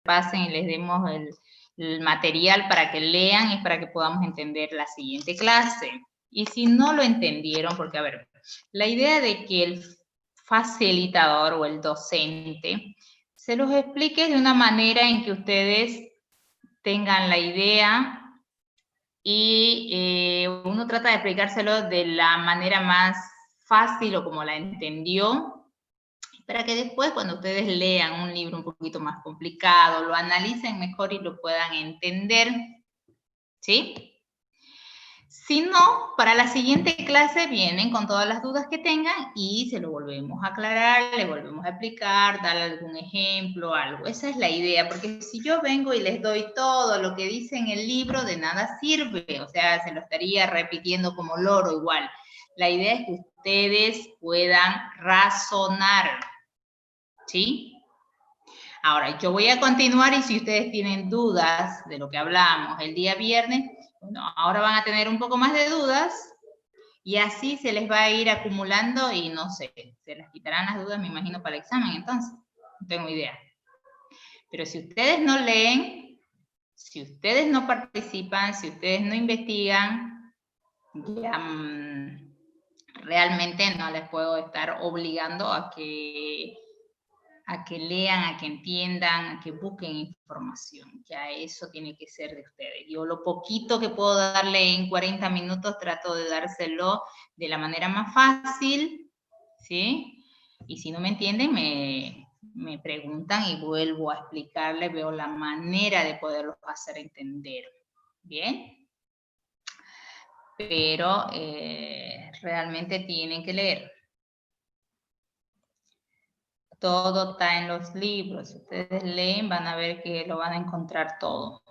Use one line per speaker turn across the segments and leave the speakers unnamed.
pasen y les demos el material para que lean y para que podamos entender la siguiente clase. Y si no lo entendieron, porque a ver, la idea de que el facilitador o el docente se los explique de una manera en que ustedes tengan la idea y uno trata de explicárselo de la manera más fácil o como la entendió, para que después cuando ustedes lean un libro un poquito más complicado, lo analicen mejor y lo puedan entender, ¿sí? Si no, para la siguiente clase vienen con todas las dudas que tengan y se lo volvemos a aclarar, le volvemos a explicar, dar algún ejemplo, algo. Esa es la idea, porque si yo vengo y les doy todo lo que dice en el libro, de nada sirve. O sea, se lo estaría repitiendo como loro igual. La idea es que ustedes puedan razonar, ¿sí? Ahora, yo voy a continuar y si ustedes tienen dudas de lo que hablamos el día viernes, bueno, ahora van a tener un poco más de dudas y así se les va a ir acumulando y no sé, se les quitarán las dudas, me imagino, para el examen, entonces, no tengo idea. Pero si ustedes no leen, si ustedes no participan, si ustedes no investigan, ya realmente no les puedo estar obligando a que lean, a que entiendan, a que busquen información. Ya eso tiene que ser de ustedes. Yo lo poquito que puedo darle en 40 minutos trato de dárselo de la manera más fácil, ¿sí? Y si no me entienden, me preguntan y vuelvo a explicarles, veo la manera de poderlos hacer entender. ¿Bien? Pero realmente tienen que leer. Todo está en los libros. Si ustedes leen, van a ver que lo van a encontrar todo.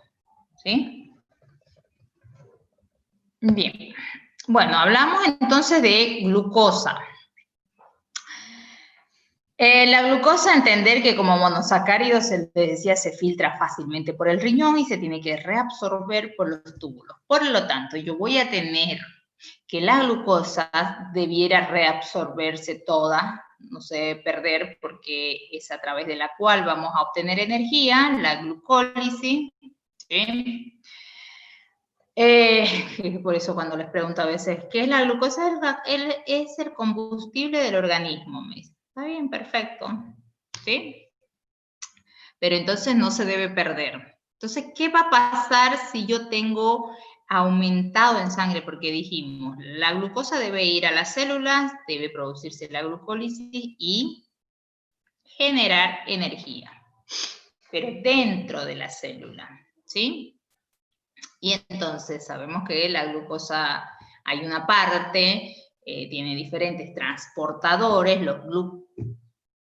¿Sí? Bien. Bueno, hablamos entonces de glucosa. La glucosa, entender que como monosacárido, se decía, se filtra fácilmente por el riñón y se tiene que reabsorber por los túbulos. Por lo tanto, yo voy a tener que la glucosa debiera reabsorberse toda, no se debe perder porque es a través de la cual vamos a obtener energía, la glucólisis, ¿sí? Por eso cuando les pregunto a veces, ¿qué es la glucosa? Es el combustible del organismo, me dice. Está bien, perfecto, ¿sí? Pero entonces no se debe perder. Entonces, ¿qué va a pasar si yo tengo aumentado en sangre? Porque dijimos, la glucosa debe ir a las células, debe producirse la glucólisis y generar energía, pero dentro de la célula, ¿sí? Y entonces sabemos que la glucosa, hay una parte, tiene diferentes transportadores, los GLUT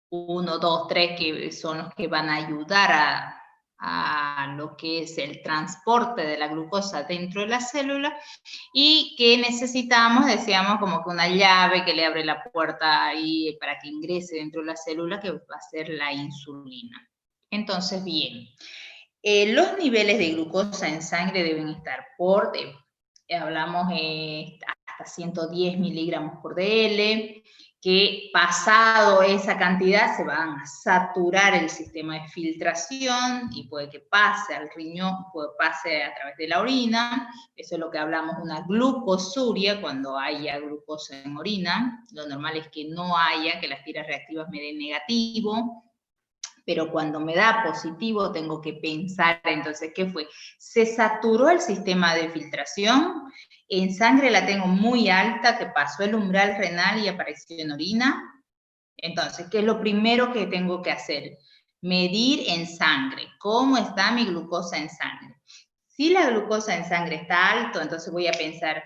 1, 2, 3, que son los que van a ayudar a lo que es el transporte de la glucosa dentro de la célula y que necesitamos, decíamos, como que una llave que le abre la puerta ahí para que ingrese dentro de la célula, que va a ser la insulina. Entonces, bien, los niveles de glucosa en sangre deben estar hablamos hasta 110 miligramos por dl, que pasado esa cantidad se van a saturar el sistema de filtración y puede que pase al riñón, puede pase a través de la orina. Eso es lo que hablamos, una glucosuria, cuando haya glucosa en orina. Lo normal es que no haya, que las tiras reactivas me den negativo, pero cuando me da positivo tengo que pensar, entonces, ¿qué fue? Se saturó el sistema de filtración, en sangre la tengo muy alta, que pasó el umbral renal y apareció en orina. Entonces, ¿qué es lo primero que tengo que hacer? Medir en sangre, ¿cómo está mi glucosa en sangre? Si la glucosa en sangre está alto, entonces voy a pensar,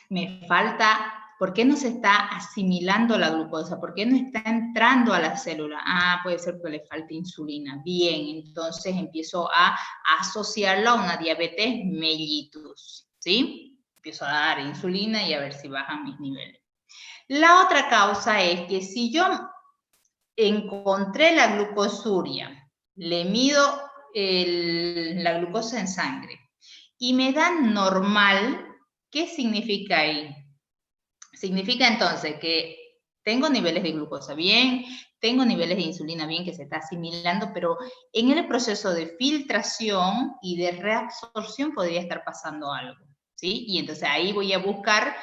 me falta, ¿por qué no se está asimilando la glucosa? ¿Por qué no está entrando a la célula? Ah, puede ser porque le falta insulina. Bien, entonces empiezo a asociarlo a una diabetes mellitus, ¿sí? Empiezo a dar insulina y a ver si bajan mis niveles. La otra causa es que si yo encontré la glucosuria, le mido la glucosa en sangre y me dan normal, ¿qué significa ahí? Significa entonces que tengo niveles de glucosa bien, tengo niveles de insulina bien que se está asimilando, pero en el proceso de filtración y de reabsorción podría estar pasando algo, ¿sí? Y entonces ahí voy a buscar,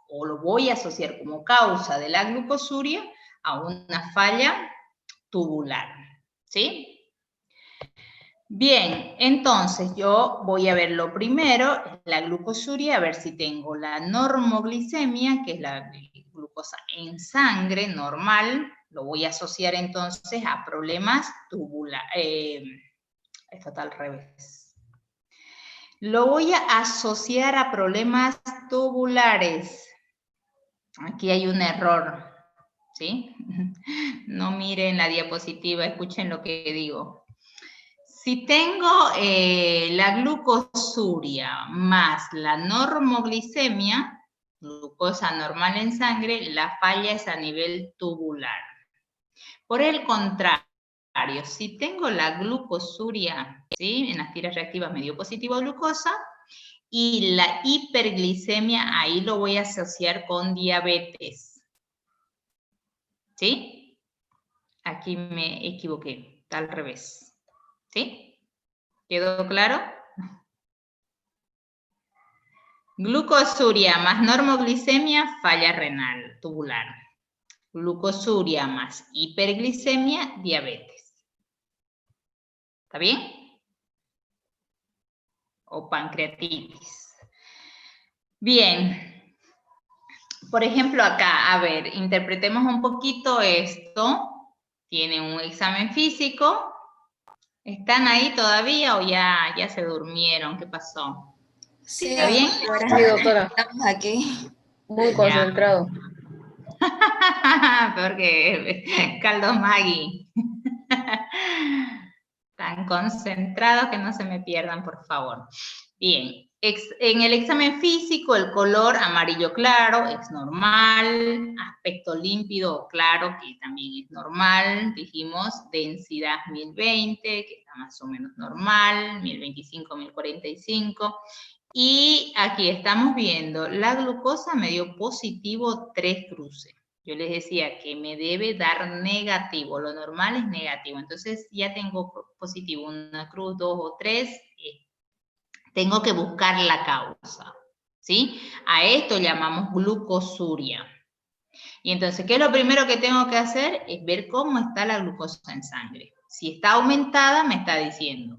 o lo voy a asociar como causa de la glucosuria a una falla tubular, ¿sí? Bien, entonces yo voy a ver lo primero, la glucosuria, a ver si tengo la normoglicemia, que es la glucosa en sangre normal, lo voy a asociar entonces a problemas tubulares, esto está al revés. Lo voy a asociar a problemas tubulares. Aquí hay un error, ¿sí? No miren la diapositiva, escuchen lo que digo. Si tengo la glucosuria más la normoglicemia, glucosa normal en sangre, la falla es a nivel tubular. Por el contrario, si tengo la glucosuria, ¿sí? En las tiras reactivas me dio positivo glucosa, y la hiperglicemia, ahí lo voy a asociar con diabetes. ¿Sí? Aquí me equivoqué, está al revés. ¿Sí? ¿Quedó claro? Glucosuria más normoglicemia, falla renal tubular. Glucosuria más hiperglicemia, diabetes. ¿Está bien? O pancreatitis. Bien. Por ejemplo, acá, a ver, interpretemos un poquito esto. Tiene un examen físico. ¿Están ahí todavía o ya se durmieron? ¿Qué pasó?
Sí,
¿Está bien?
doctora.
Sí, doctora.
Estamos aquí.
Muy
Ya.
concentrado.
Peor que caldo Maggi. Tan concentrados que no se me pierdan, por favor. Bien, en el examen físico el color amarillo claro es normal, aspecto límpido claro que también es normal, dijimos densidad 1020 que está más o menos normal, 1025, 1045. Y aquí estamos viendo, la glucosa me dio positivo 3 cruces. Yo les decía que me debe dar negativo, lo normal es negativo. Entonces ya tengo positivo una cruz, 2 o 3, tengo que buscar la causa, ¿sí? A esto llamamos glucosuria. Y entonces, ¿qué es lo primero que tengo que hacer? Es ver cómo está la glucosa en sangre. Si está aumentada, me está diciendo,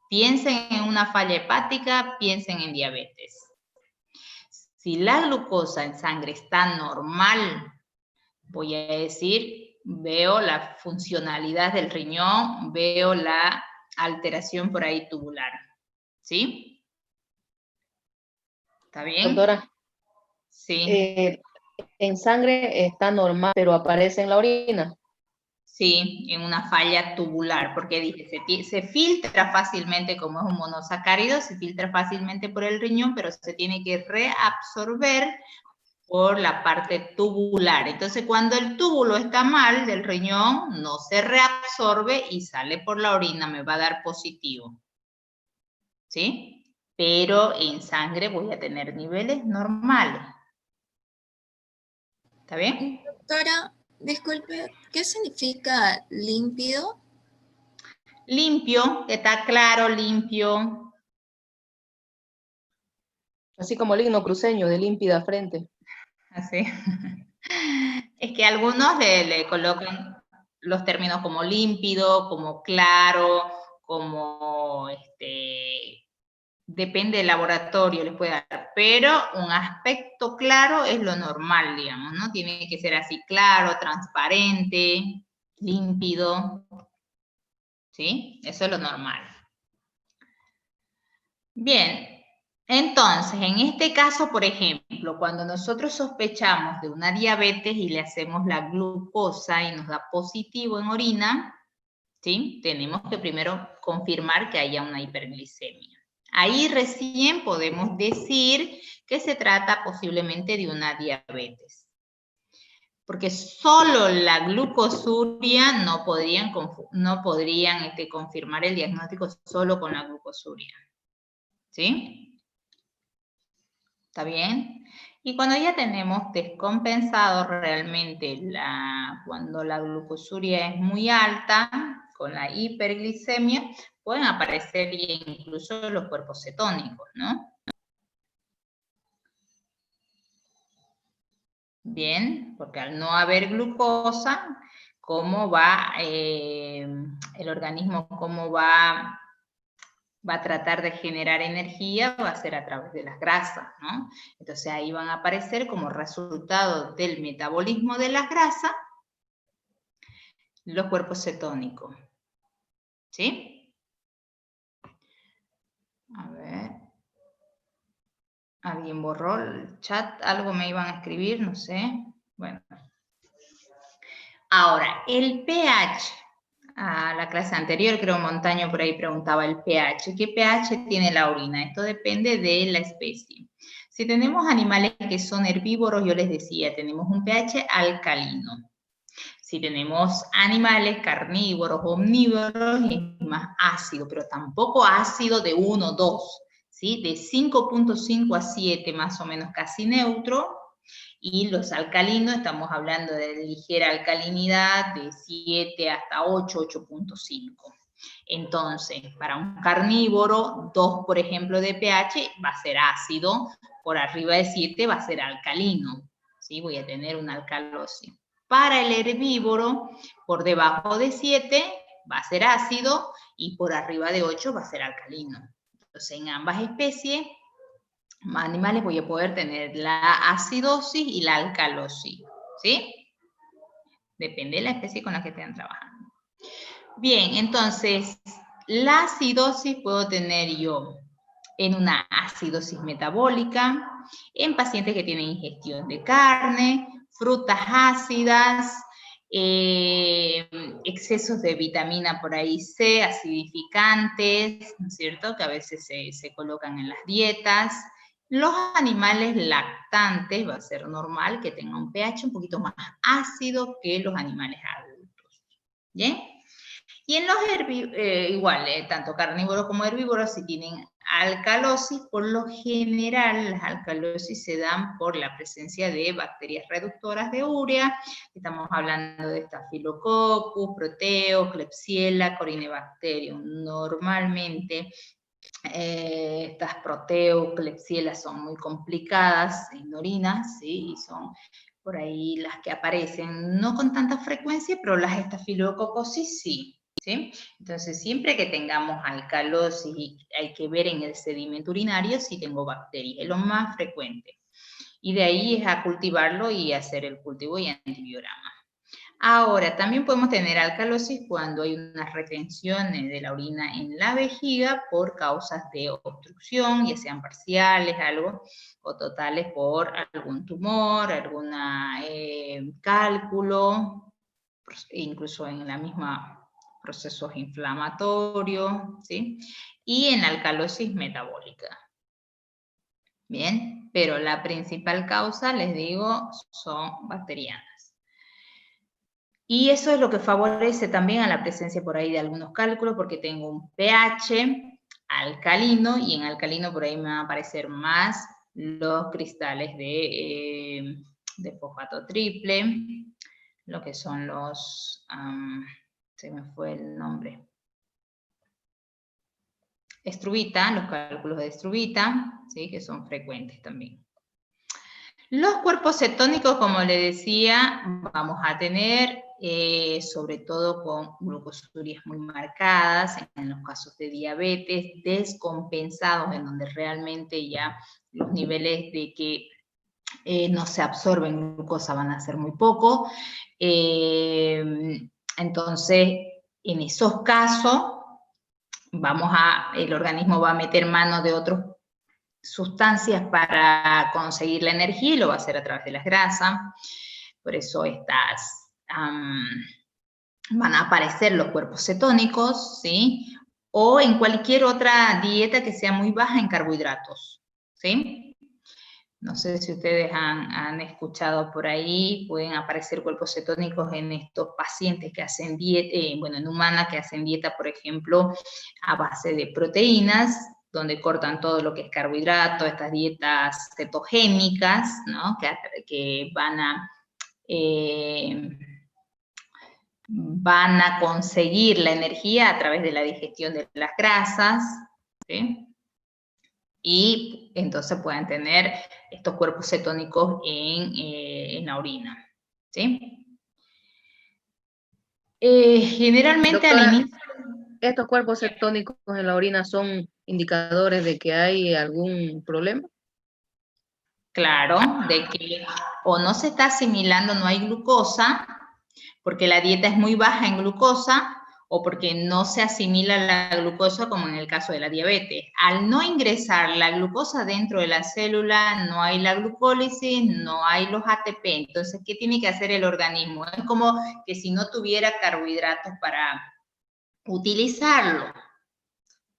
piensen en una falla hepática, piensen en diabetes. Si la glucosa en sangre está normal, voy a decir, veo la funcionalidad del riñón, veo la alteración por ahí tubular. ¿Sí? ¿Está bien?
Doctora,
Sí.
en sangre está normal, pero aparece en la orina.
Sí, en una falla tubular, porque dije, se filtra fácilmente, como es un monosacárido, se filtra fácilmente por el riñón, pero se tiene que reabsorber por la parte tubular. Entonces, cuando el túbulo está mal del riñón, no se reabsorbe y sale por la orina, me va a dar positivo. ¿Sí? Pero en sangre voy a tener niveles normales. ¿Está bien?
Doctora, disculpe, ¿qué significa límpido?
Limpio, está claro, limpio.
Así como el himno cruceño de límpida frente.
Así. Es que algunos le colocan los términos como límpido, como claro, como depende del laboratorio, les puede dar, pero un aspecto claro es lo normal, digamos, ¿no? Tiene que ser así claro, transparente, límpido, ¿sí? Eso es lo normal. Bien, entonces, en este caso, por ejemplo, cuando nosotros sospechamos de una diabetes y le hacemos la glucosa y nos da positivo en orina, ¿sí? Tenemos que primero confirmar que haya una hiperglicemia. Ahí recién podemos decir que se trata posiblemente de una diabetes. Porque solo la glucosuria no podrían confirmar el diagnóstico solo con la glucosuria. ¿Sí? ¿Está bien? Y cuando ya tenemos descompensado realmente cuando la glucosuria es muy alta, con la hiperglicemia, pueden aparecer incluso los cuerpos cetónicos, ¿no? Bien, porque al no haber glucosa, ¿cómo va el organismo, cómo va a tratar de generar energía? Va a ser a través de las grasas, ¿no? Entonces ahí van a aparecer como resultado del metabolismo de las grasas los cuerpos cetónicos. ¿Sí? A ver. ¿Alguien borró el chat? ¿Algo me iban a escribir? No sé. Bueno. Ahora, el pH. A la clase anterior, creo Montaño por ahí preguntaba el pH. ¿Qué pH tiene la orina? Esto depende de la especie. Si tenemos animales que son herbívoros, yo les decía, tenemos un pH alcalino. Si tenemos animales carnívoros, omnívoros, es más ácido, pero tampoco ácido de 1, 2, ¿sí? De 5.5 a 7, más o menos casi neutro. Y los alcalinos, estamos hablando de ligera alcalinidad, de 7 hasta 8, 8.5. Entonces, para un carnívoro, 2, por ejemplo, de pH va a ser ácido, por arriba de 7 va a ser alcalino, ¿sí? Voy a tener una alcalosis. Para el herbívoro, por debajo de 7 va a ser ácido y por arriba de 8 va a ser alcalino. Entonces, en ambas especies animales voy a poder tener la acidosis y la alcalosis, ¿sí? Depende de la especie con la que estén trabajando. Bien, entonces, la acidosis puedo tener yo en una acidosis metabólica, en pacientes que tienen ingestión de carne, frutas ácidas, excesos de vitamina por ahí C, acidificantes, ¿no es cierto?, que a veces se colocan en las dietas. Los animales lactantes va a ser normal que tengan un pH un poquito más ácido que los animales adultos. ¿Bien? Y en los herbívoros, igual, tanto carnívoros como herbívoros, si tienen alcalosis, por lo general las alcalosis se dan por la presencia de bacterias reductoras de urea. Estamos hablando de Staphylococcus, Proteo, Klebsiella, Corynebacterium. Normalmente estas Proteo, Klebsiella son muy complicadas en orinas, ¿sí? Y son por ahí las que aparecen, no con tanta frecuencia, pero las estafilococosis sí. ¿Sí? Entonces, siempre que tengamos alcalosis, hay que ver en el sedimento urinario si tengo bacterias, es lo más frecuente. Y de ahí es a cultivarlo y hacer el cultivo y antibiograma. Ahora, también podemos tener alcalosis cuando hay unas retenciones de la orina en la vejiga por causas de obstrucción, ya sean parciales, algo, o totales por algún tumor, algún cálculo, incluso en la misma procesos inflamatorios, ¿sí? Y en alcalosis metabólica. Bien, pero la principal causa, les digo, son bacterianas. Y eso es lo que favorece también a la presencia por ahí de algunos cálculos, porque tengo un pH alcalino, y en alcalino por ahí me van a aparecer más los cristales de fosfato triple, lo que son los... se me fue el nombre. Estruvita, los cálculos de estruvita, ¿sí? Que son frecuentes también. Los cuerpos cetónicos, como le decía, vamos a tener, sobre todo con glucosurias muy marcadas, en los casos de diabetes, descompensados, en donde realmente ya los niveles de que no se absorben glucosa van a ser muy pocos. Entonces, en esos casos, el organismo va a meter mano de otras sustancias para conseguir la energía y lo va a hacer a través de las grasas. Por eso van a aparecer los cuerpos cetónicos, ¿sí? O en cualquier otra dieta que sea muy baja en carbohidratos, ¿sí? No sé si ustedes han escuchado por ahí, pueden aparecer cuerpos cetónicos en estos pacientes que hacen dieta, en humanas que hacen dieta, por ejemplo, a base de proteínas, donde cortan todo lo que es carbohidrato, estas dietas cetogénicas, ¿no? Que van a conseguir la energía a través de la digestión de las grasas, ¿sí? Y entonces pueden tener estos cuerpos cetónicos en la orina, ¿sí? Generalmente
Doctora,
al inicio...
¿estos cuerpos cetónicos en la orina son indicadores de que hay algún problema?
Claro, de que o no se está asimilando, no hay glucosa, porque la dieta es muy baja en glucosa, o porque no se asimila la glucosa, como en el caso de la diabetes. Al no ingresar la glucosa dentro de la célula, no hay la glucólisis, no hay los ATP. Entonces, ¿qué tiene que hacer el organismo? Es como que si no tuviera carbohidratos para utilizarlo.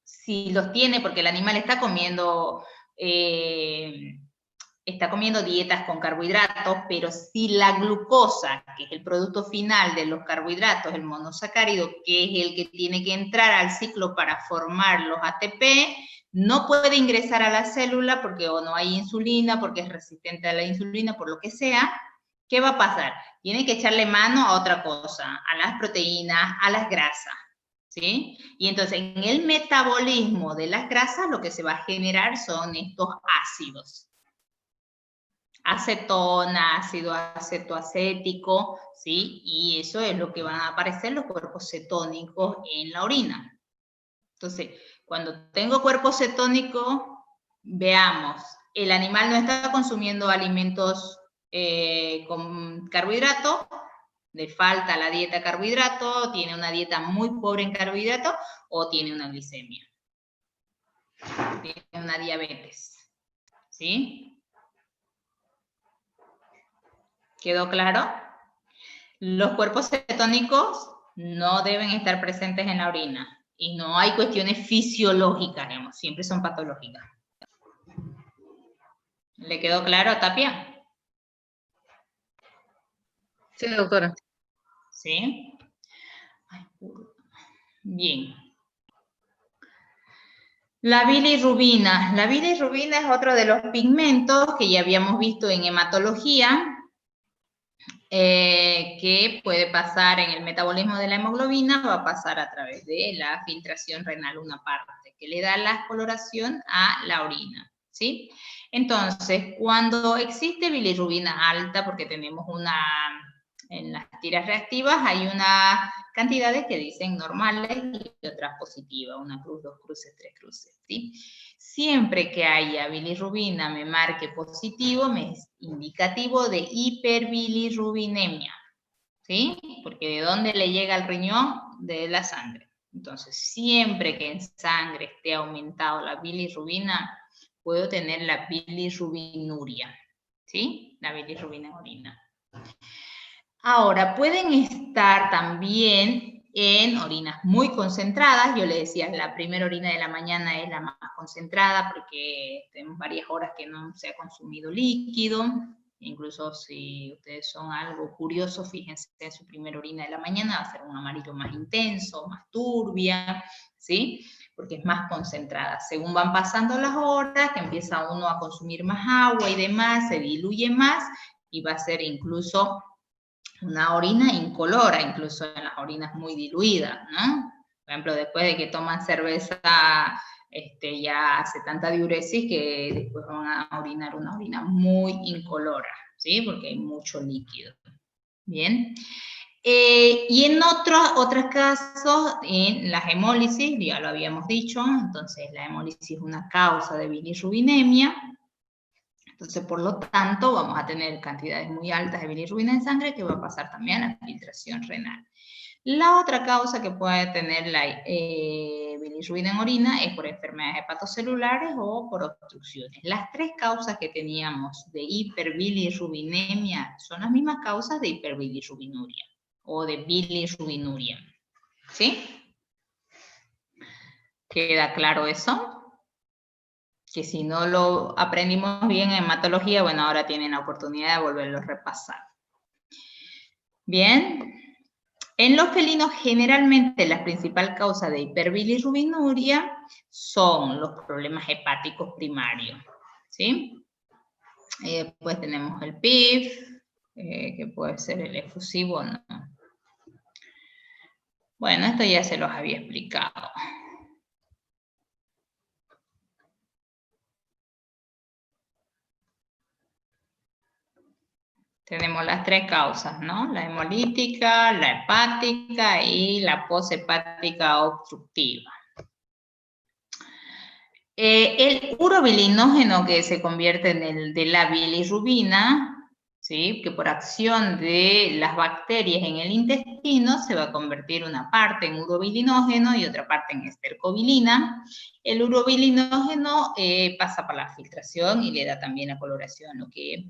Si los tiene, porque el animal está comiendo dietas con carbohidratos, pero si la glucosa, que es el producto final de los carbohidratos, el monosacárido, que es el que tiene que entrar al ciclo para formar los ATP, no puede ingresar a la célula porque o no hay insulina, porque es resistente a la insulina, por lo que sea, ¿qué va a pasar? Tiene que echarle mano a otra cosa, a las proteínas, a las grasas, ¿sí? Y entonces en el metabolismo de las grasas lo que se va a generar son estos ácidos. Acetona, ácido acetoacético, ¿sí? Y eso es lo que van a aparecer los cuerpos cetónicos en la orina. Entonces, cuando tengo cuerpo cetónico, veamos, el animal no está consumiendo alimentos con carbohidratos, le falta la dieta carbohidrato, tiene una dieta muy pobre en carbohidratos o tiene una glicemia, tiene una diabetes, ¿sí? ¿Quedó claro? Los cuerpos cetónicos no deben estar presentes en la orina y no hay cuestiones fisiológicas, digamos, siempre son patológicas. ¿Le quedó claro, Tapia?
Sí, doctora.
¿Sí? Bien. La bilirrubina. La bilirrubina es otro de los pigmentos que ya habíamos visto en hematología, que puede pasar en el metabolismo de la hemoglobina, va a pasar a través de la filtración renal, una parte, que le da la coloración a la orina, ¿sí? Entonces, cuando existe bilirrubina alta, porque tenemos en las tiras reactivas hay unas cantidades que dicen normales y otras positivas, una cruz, 2 cruces, 3 cruces, ¿sí? Siempre que haya bilirrubina me marque positivo, me es indicativo de hiperbilirrubinemia, ¿sí? Porque ¿de dónde le llega al riñón? De la sangre. Entonces, siempre que en sangre esté aumentado la bilirrubina, puedo tener la bilirrubinuria, ¿sí? La bilirrubina en orina. Ahora, pueden estar también en orinas muy concentradas. Yo le decía, la primera orina de la mañana es la más concentrada porque tenemos varias horas que no se ha consumido líquido. Incluso si ustedes son algo curiosos, fíjense en su primera orina de la mañana, va a ser un amarillo más intenso, más turbia, ¿sí? Porque es más concentrada. Según van pasando las horas, que empieza uno a consumir más agua y demás, se diluye más y va a ser incluso una orina incolora, incluso en las orinas muy diluidas, ¿no? Por ejemplo, después de que toman cerveza, ya hace tanta diuresis que después van a orinar una orina muy incolora, ¿sí? Porque hay mucho líquido. Bien. Y en otros casos, en las hemólisis, ya lo habíamos dicho, entonces la hemólisis es una causa de bilirrubinemia. Entonces, por lo tanto, vamos a tener cantidades muy altas de bilirrubina en sangre que va a pasar también a la filtración renal. La otra causa que puede tener la bilirrubina en orina es por enfermedades hepatocelulares o por obstrucciones. Las tres causas que teníamos de hiperbilirrubinemia son las mismas causas de hiperbilirrubinuria o de bilirrubinuria. ¿Sí? ¿Queda claro eso? Que si no lo aprendimos bien en hematología, bueno, ahora tienen la oportunidad de volverlo a repasar. Bien, En los felinos, generalmente la principal causa de hiperbilirrubinuria son los problemas hepáticos primarios, ¿sí? Después tenemos el PIF, que puede ser el efusivo o no. Bueno, esto ya se los había explicado. Tenemos las tres causas, ¿no? La hemolítica, la hepática y la poshepática obstructiva. El urobilinógeno que se convierte en el de la bilirrubina, ¿sí? Que por acción de las bacterias en el intestino se va a convertir una parte en urobilinógeno y otra parte en estercobilina. El urobilinógeno pasa por la filtración y le da también la coloración, lo que es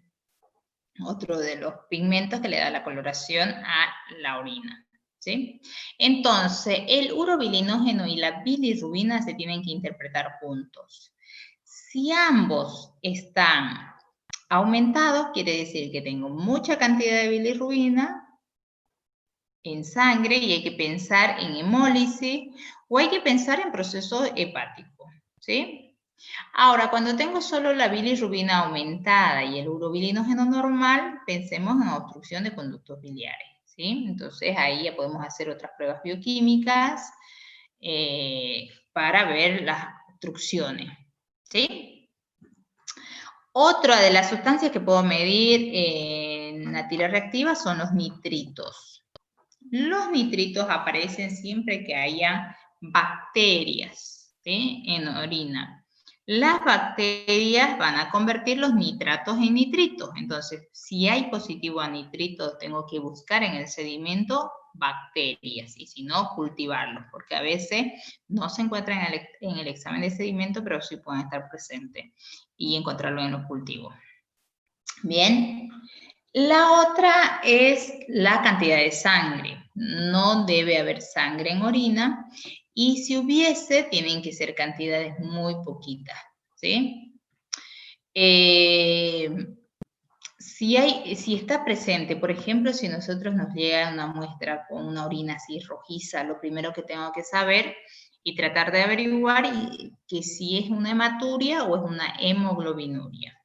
otro de los pigmentos que le da la coloración a la orina. ¿Sí? Entonces, el urobilinógeno y la bilirrubina se tienen que interpretar juntos. Si ambos están aumentados, quiere decir que tengo mucha cantidad de bilirrubina en sangre y hay que pensar en hemólisis o hay que pensar en proceso hepático. ¿Sí? Ahora, cuando tengo solo la bilirrubina aumentada y el urobilinógeno normal, pensemos en obstrucción de conductos biliares. ¿Sí? Entonces ahí ya podemos hacer otras pruebas bioquímicas para ver las obstrucciones. ¿Sí? Otra de las sustancias que puedo medir en la tira reactiva son los nitritos. Los nitritos aparecen siempre que haya bacterias, ¿sí? En orina. Las bacterias van a convertir los nitratos en nitritos. Entonces, si hay positivo a nitritos, tengo que buscar en el sedimento bacterias y si no, cultivarlos, porque a veces no se encuentran en el examen de sedimento, pero sí pueden estar presentes y encontrarlo en los cultivos. Bien. La otra es la cantidad de sangre. No debe haber sangre en orina y si hubiese, tienen que ser cantidades muy poquitas, ¿sí? Si está presente, por ejemplo, si nosotros nos llega una muestra con una orina así rojiza, lo primero que tengo que saber y tratar de averiguar que si es una hematuria o es una hemoglobinuria.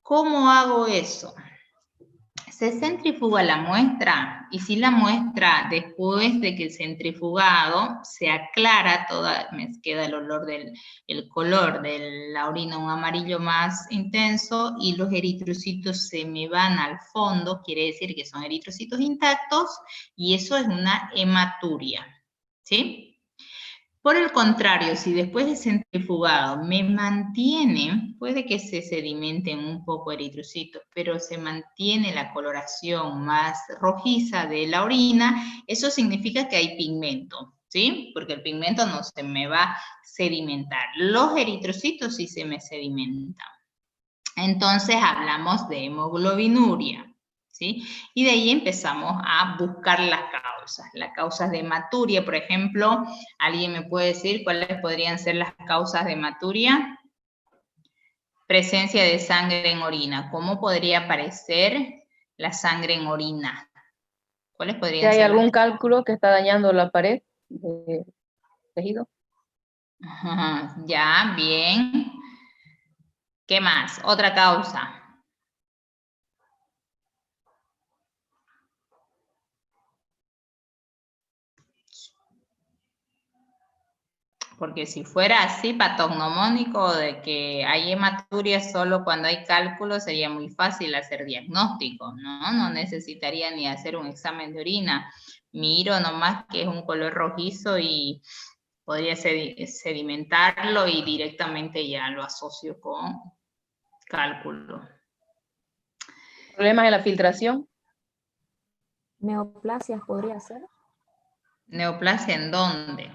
¿Cómo hago eso? Se centrifuga la muestra y si la muestra después de que el centrifugado se aclara toda, me queda el color de la orina un amarillo más intenso y los eritrocitos se me van al fondo, quiere decir que son eritrocitos intactos y eso es una hematuria, ¿sí? Por el contrario, si después de centrifugado me mantiene, puede que se sedimenten un poco eritrocitos, pero se mantiene la coloración más rojiza de la orina, eso significa que hay pigmento, ¿sí? Porque el pigmento no se me va a sedimentar. Los eritrocitos sí se me sedimentan. Entonces hablamos de hemoglobinuria, ¿sí? Y de ahí empezamos a buscar las causas de hematuria, por ejemplo. ¿Alguien me puede decir cuáles podrían ser las causas de hematuria? Presencia de sangre en orina. ¿Cómo podría aparecer la sangre en orina? ¿Cuáles
Si
podrían
hay
ser
algún cálculo que está dañando la pared del tejido.
Ajá, ya, bien. ¿Qué más? Otra causa. Porque si fuera así, patognomónico, de que hay hematuria solo cuando hay cálculo, sería muy fácil hacer diagnóstico, ¿no? No necesitaría ni hacer un examen de orina. Miro nomás que es un color rojizo y podría sedimentarlo y directamente ya lo asocio con cálculo.
Problemas en la filtración.
Neoplasias podría ser
¿Neoplasia en dónde?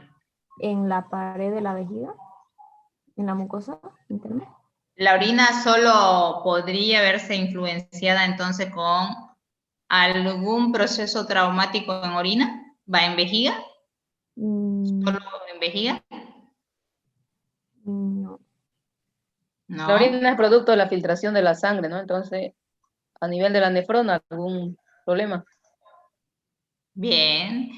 en la pared de la vejiga, en la mucosa interna.
La orina solo podría verse influenciada entonces con algún proceso traumático en orina. ¿Va en vejiga? ¿Solo en vejiga?
No.
No.
La orina es producto de la filtración de la sangre, ¿no? Entonces, a nivel de la nefrona, algún problema.
Bien.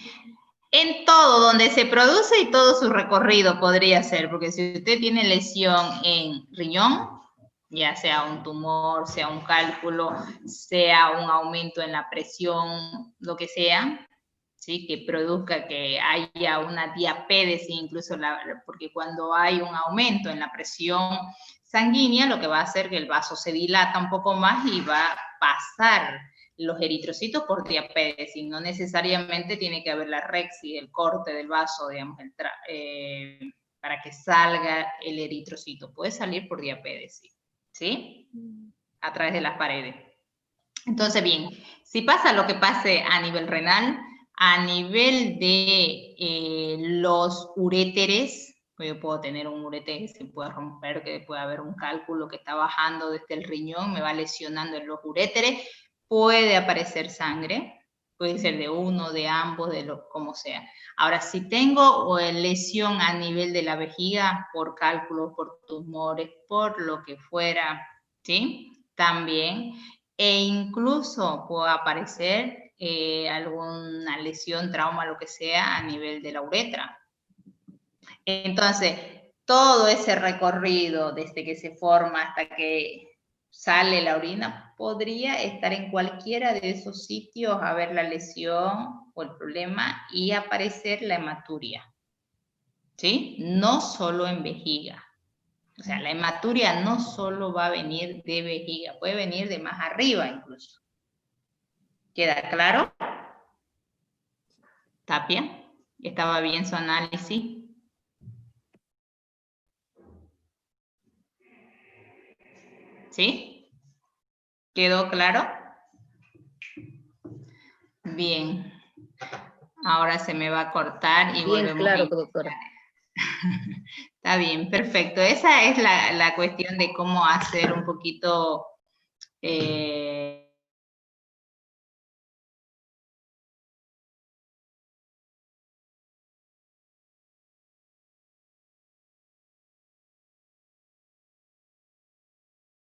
En todo, donde se produce y todo su recorrido podría ser, porque si usted tiene lesión en riñón, ya sea un tumor, sea un cálculo, sea un aumento en la presión, lo que sea, ¿sí? Que produzca que haya una diapédesis, incluso porque cuando hay un aumento en la presión sanguínea, lo que va a hacer que el vaso se dilata un poco más y va a pasar los eritrocitos por diapédesis. No necesariamente tiene que haber la rexis, el corte del vaso, digamos, para que salga el eritrocito. Puede salir por diapédesis, ¿sí? A través de las paredes. Entonces, bien, si pasa lo que pase a nivel renal, a nivel de los uréteres, pues yo puedo tener un uréter que se puede romper, que puede haber un cálculo que está bajando desde el riñón, me va lesionando en los uréteres, puede aparecer sangre, puede ser de uno, de ambos, como sea. Ahora, si tengo lesión a nivel de la vejiga, por cálculos, por tumores, por lo que fuera, ¿sí? También, e incluso puede aparecer alguna lesión, trauma, lo que sea, a nivel de la uretra. Entonces, todo ese recorrido desde que se forma hasta que sale la orina podría estar en cualquiera de esos sitios a ver la lesión o el problema y aparecer la hematuria, ¿sí? No solo en vejiga. O sea, la hematuria no solo va a venir de vejiga, puede venir de más arriba incluso. ¿Queda claro? Tapia, ¿estaba bien su análisis? ¿Sí? ¿Quedó claro? Bien. Ahora se me va a cortar y
Bien
volvemos
claro,
a
doctora.
Está bien, perfecto. Esa es la cuestión de cómo hacer un poquito